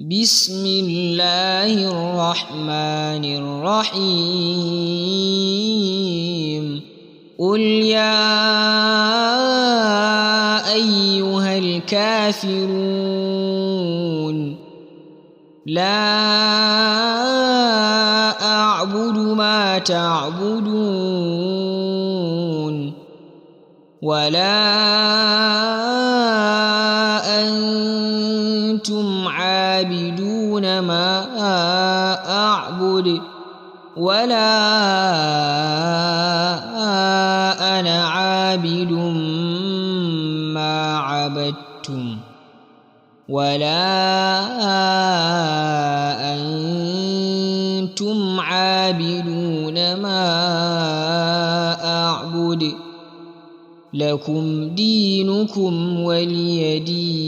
بسم الله الرحمن الرحيم قل يا أيها الكافرون لا أعبد ما تعبدون ولا أنتم عابدون ما أعبد ولا أنا عابد ما عبدتم ولا أنتم عابدون ما أعبد لكم دينكم ولي دين.